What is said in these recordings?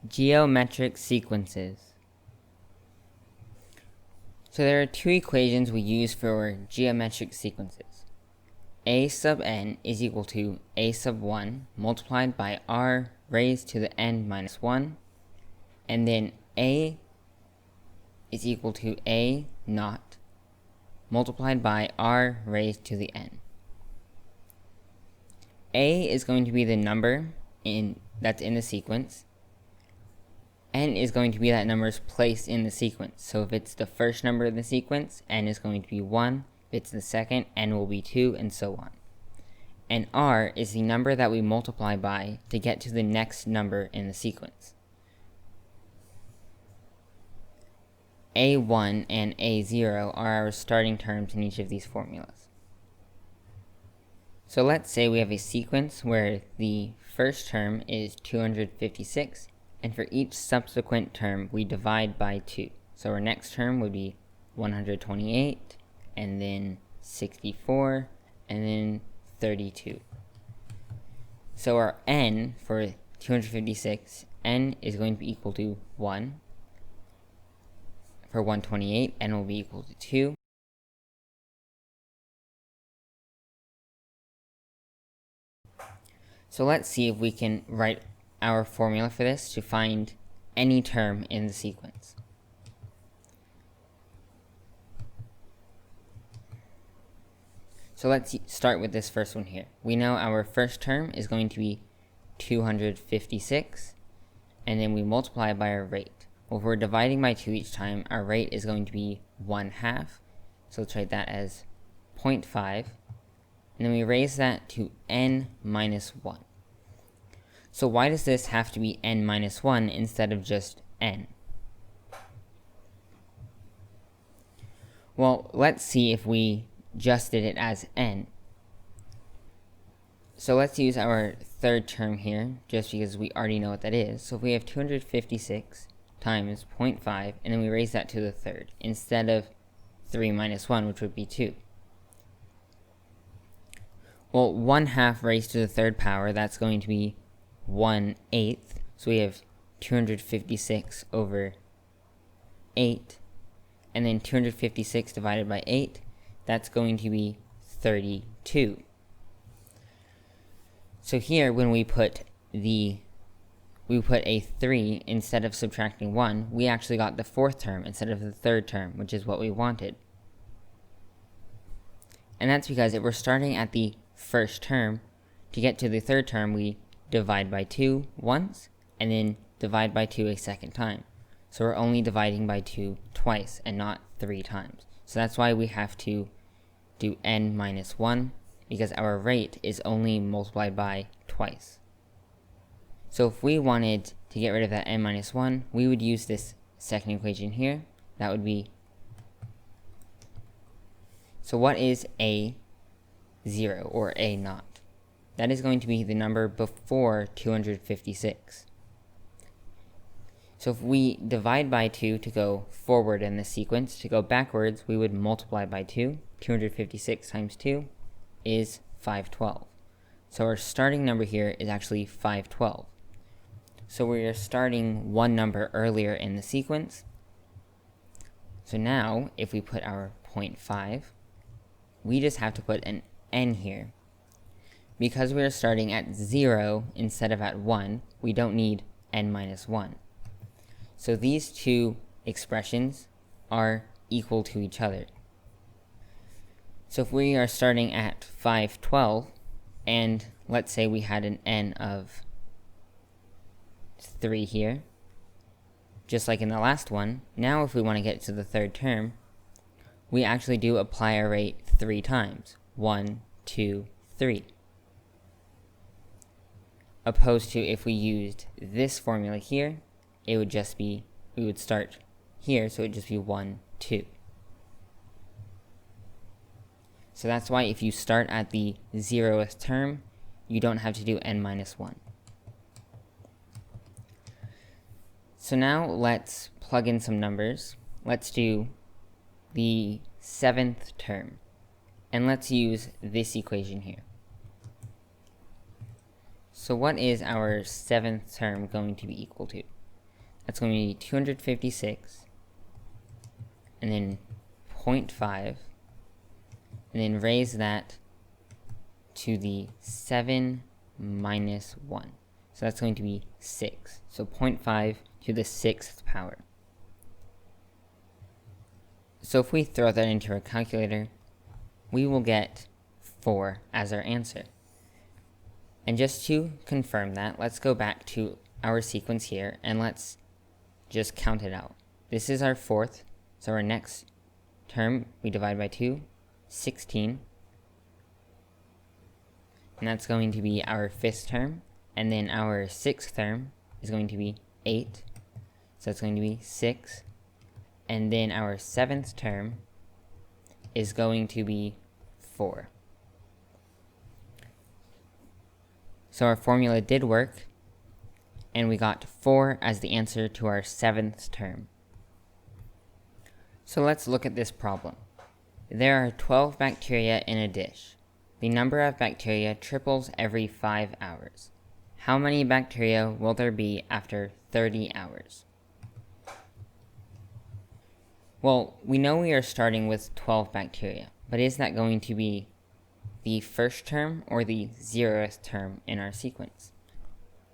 Geometric sequences. So there are two equations we use for geometric sequences. A sub n is equal to a sub 1 multiplied by r raised to the n minus 1, and then a is equal to a naught multiplied by r raised to the n. A is going to be the number that's in the sequence. N is going to be that number's place in the sequence. So if it's the first number in the sequence, n is going to be 1. If it's the second, n will be 2, and so on. And r is the number that we multiply by to get to the next number in the sequence. A1 and A0 are our starting terms in each of these formulas. So let's say we have a sequence where the first term is 256, and for each subsequent term we divide by 2. So our next term would be 128, and then 64, and then 32. So our n for 256, n is going to be equal to 1. For 128, n will be equal to 2. So let's see if we can write our formula for this to find any term in the sequence. So let's start with this first one here. We know our first term is going to be 256, and then we multiply by our rate. Well, if we're dividing by 2 each time, our rate is going to be 1/2. So let's write that as 0.5. And then we raise that to n minus 1. So why does this have to be n minus 1 instead of just n? Well, let's see if we just did it as n. So let's use our third term here, just because we already know what that is. So if we have 256 times 0.5, and then we raise that to the third, instead of 3 minus 1, which would be 2. Well, 1/2 raised to the third power, that's going to be 1/8. So we have 256 over 8. And then 256 divided by 8, that's going to be 32. So here, when we put a 3 instead of subtracting 1, we actually got the fourth term instead of the third term, which is what we wanted. And that's because if we're starting at the first term, to get to the third term, we divide by 2 once, and then divide by 2 a second time. So we're only dividing by 2 twice, and not 3 times. So that's why we have to do n minus 1, because our rate is only multiplied by twice. So if we wanted to get rid of that n minus 1, we would use this second equation here. That would be, so what is A0 or A naught? That is going to be the number before 256. So if we divide by 2 to go forward in the sequence, to go backwards, we would multiply by 2. 256 times 2 is 512. So our starting number here is actually 512. So we are starting one number earlier in the sequence. So now, if we put our 0.5, we just have to put an n here. Because we are starting at 0 instead of at 1, we don't need n minus 1. So these two expressions are equal to each other. So if we are starting at 512, and let's say we had an n of 3 here, just like in the last one, now if we want to get to the third term, we actually do apply our rate 3 times. 1, 2, 3. Opposed to if we used this formula here, it would just be, we would start here, so it would just be 1, 2. So that's why if you start at the 0th term, you don't have to do n minus 1. So now let's plug in some numbers. Let's do the 7th term. And let's use this equation here. So what is our 7th term going to be equal to? That's going to be 256, and then 0.5, and then raise that to the 7 minus 1. So that's going to be 6. So 0.5 to the 6th power. So if we throw that into our calculator, we will get 4 as our answer. And just to confirm that, let's go back to our sequence here and let's just count it out. This is our 4th, so our next term we divide by 2, 16. And that's going to be our 5th term. And then our 6th term is going to be 8. So it's going to be 6. And then our 7th term is going to be 4. So our formula did work, and we got 4 as the answer to our 7th term. So let's look at this problem. There are 12 bacteria in a dish. The number of bacteria triples every 5 hours. How many bacteria will there be after 30 hours? Well, we know we are starting with 12 bacteria, but is that going to be the first term or the 0th term in our sequence?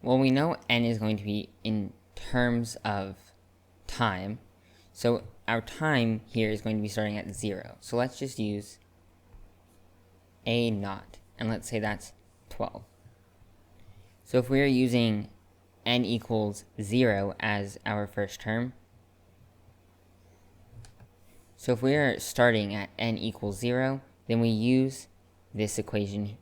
Well, we know n is going to be in terms of time, so our time here is going to be starting at 0. So let's just use a naught, and let's say that's 12. So if we are using n equals 0 as our first term, so if we are starting at n equals 0, then we use this equation.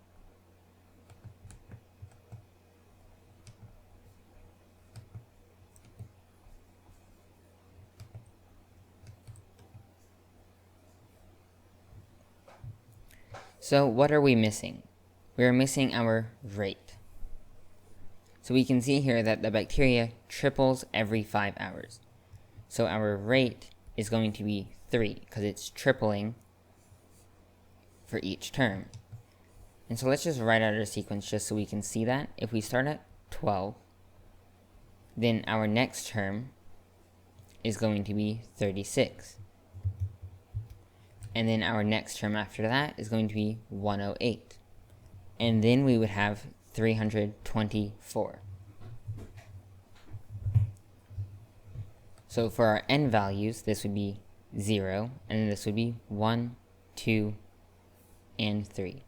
So what are we missing? We are missing our rate. So we can see here that the bacteria triples every 5 hours. So our rate is going to be 3 because it's tripling for each term. And so let's just write out our sequence just so we can see that. If we start at 12, then our next term is going to be 36. And then our next term after that is going to be 108. And then we would have 324. So for our n values, this would be 0, and then this would be 1, 2, and 3.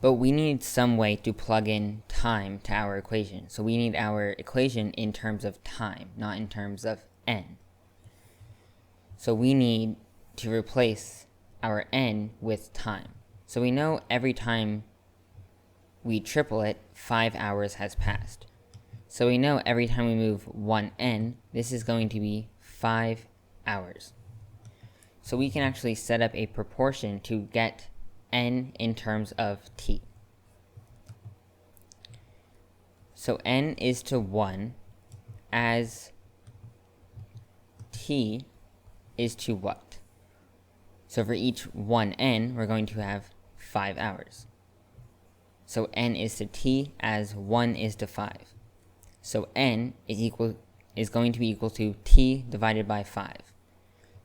But we need some way to plug in time to our equation. So we need our equation in terms of time, not in terms of n. So we need to replace our n with time. So we know every time we triple it, 5 hours has passed. So we know every time we move 1n, this is going to be 5 hours. So we can actually set up a proportion to get n in terms of t. So n is to 1 as t is to what? So for each 1n, we're going to have 5 hours. So n is to t as 1 is to 5. So n is going to be equal to t divided by 5.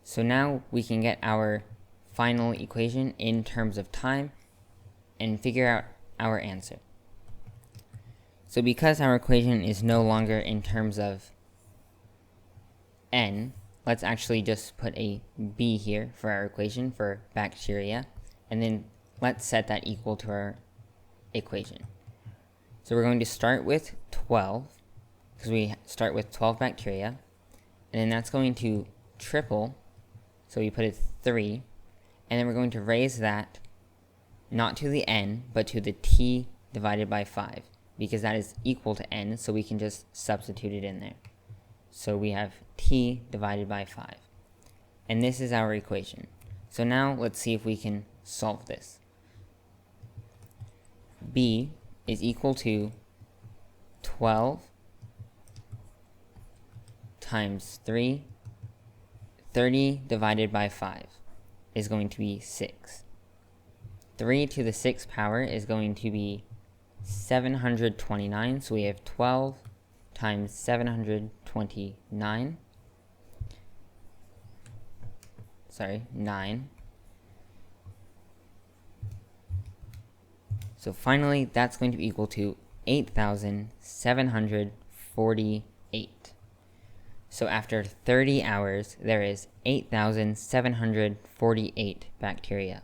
So now we can get our final equation in terms of time and figure out our answer. So because our equation is no longer in terms of n, let's actually just put a b here for our equation for bacteria, and then let's set that equal to our equation. So we're going to start with 12, because we start with 12 bacteria, and then that's going to triple, so we put it 3, and then we're going to raise that not to the n, but to the t divided by 5, because that is equal to n, so we can just substitute it in there. So we have t divided by 5. And this is our equation. So now let's see if we can solve this. B is equal to 12 times 3, 30 divided by 5 is going to be 6. 3 to the 6th power is going to be 729. So we have 12 times 729. Sorry, 9. So finally, that's going to be equal to 8,748. So after 30 hours, there is 8,748 bacteria.